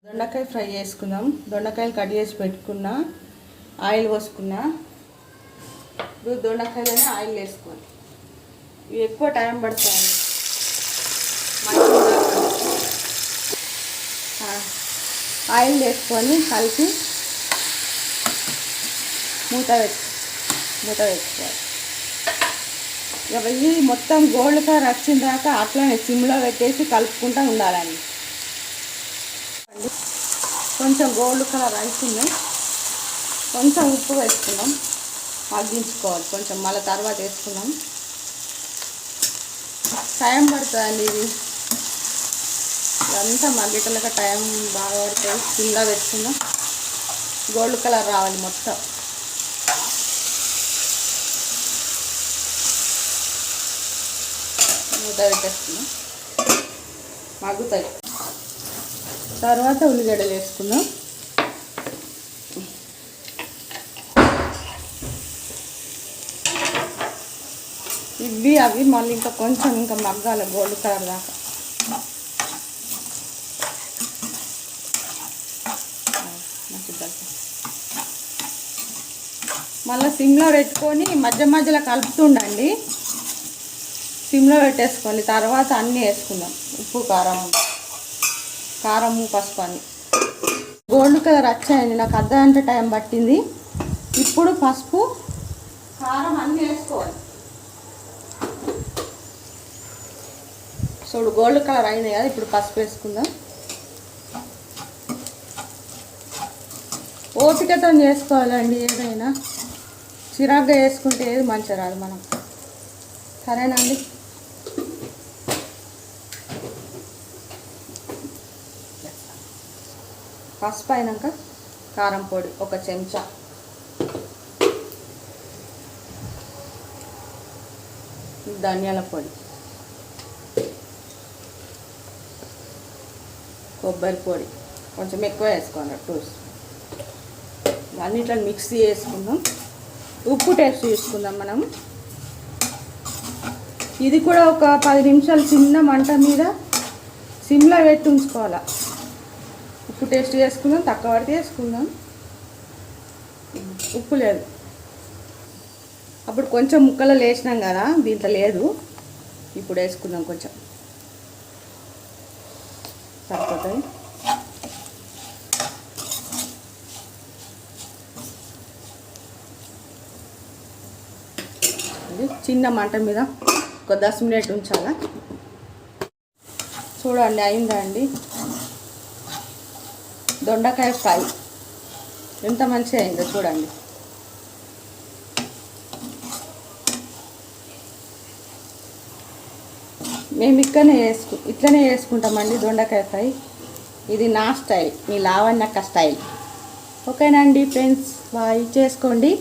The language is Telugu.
దొండకాయ ఫ్రై చేసుకుందాం. దొండకాయలు కట్ చేసి పెట్టుకున్నా, ఆయిల్ పోసుకున్నా. ఇప్పుడు దొండకాయలని ఆయిల్ వేసుకోవాలి. ఇవి ఎక్కువ టైం పడుతుంది. ఆయిల్ వేసుకొని కలిపి మూత పెట్టుకోవాలి. ఇక ఇవి మొత్తం గోల్డ్ కలర్ వచ్చిన దాకా అట్లనే సిమ్లో పెట్టేసి కలుపుకుంటూ ఉండాలండి. కొంచెం గోల్డ్ కలర్ అవుతుంది, కొంచెం ఉప్పు వేసుకున్నాం, మగ్గించుకోవాలి. కొంచెం మళ్ళీ తర్వాత వేసుకున్నాం. టైం పడుతుందండి ఇది ఇదంతా మగ్గేటలక టైం బాగా పడుతుంది. సిమ్లో పెట్టుకున్నాం, గోల్డ్ కలర్ రావాలి మొత్తం. మూత పెట్టేసుకున్నాం, మగ్గుతాయి. తర్వాత ఉల్లిగడ్డలు వేసుకుందాం. ఇవి అవి మళ్ళీ ఇంకా కొంచెం ఇంకా మగ్గాలి గోల్డ్ కలర్ దాకా. మళ్ళీ సిమ్లో పెట్టుకొని మధ్య మధ్యలో కలుపుతుండండి. సిమ్లో పెట్టేసుకోండి. తర్వాత అన్నీ వేసుకుందాం. ఉప్పు, కారం, పసుపు అన్నీ. గోల్డ్ కలర్ వచ్చాయండి. నాకు అర్ధగంట టైం పట్టింది. ఇప్పుడు పసుపు, కారం అన్నీ వేసుకోవాలి. చూడు గోల్డ్ కలర్ అయినాయి కదా. ఇప్పుడు పసుపు వేసుకుందాం. ఓపికతో చేసుకోవాలండి. ఏదైనా చిరాగ్గా వేసుకుంటే ఏది మంచిగా రాదు మనం. సరేనండి. పసుపు అయినాక కారం పొడి 1 చెంచా, ధనియాల పొడి, కొబ్బరి పొడి కొంచెం ఎక్కువ వేసుకోండి. 2 అన్నిట్లో మిక్సీ చేసుకుందాం. ఉప్పు టేస్ట్ చూసుకుందాం మనం. ఇది కూడా ఒక 10 నిమిషాలు చిన్న మంట మీద సిమ్లో పెట్టి ఉంచుకోవాలి. ఉప్పు టేస్ట్ చేసుకుందాం. తక్కువ పడితే వేసుకుందాం. ఉప్పు లేదు. అప్పుడు కొంచెం ముక్కలు వేసినాం కదా, దీంట్లో లేదు. ఇప్పుడు వేసుకుందాం. కొంచెం సరిపోతుంది. చిన్న మంట మీద ఒక 10 మినిట్ ఉంచాలా. చూడండి అయిందా అండి దొండకాయ ఫ్రై. ఎంత మంచిగా అయిందో చూడండి. మేము ఇట్లనే చేసుకుంటామండి దొండకాయ ఫ్రై. ఇది నా స్టైల్, మీ లావణ్యక్క స్టైల్. ఓకేనండి ఫ్రెండ్స్, బాయ్. చేసుకోండి.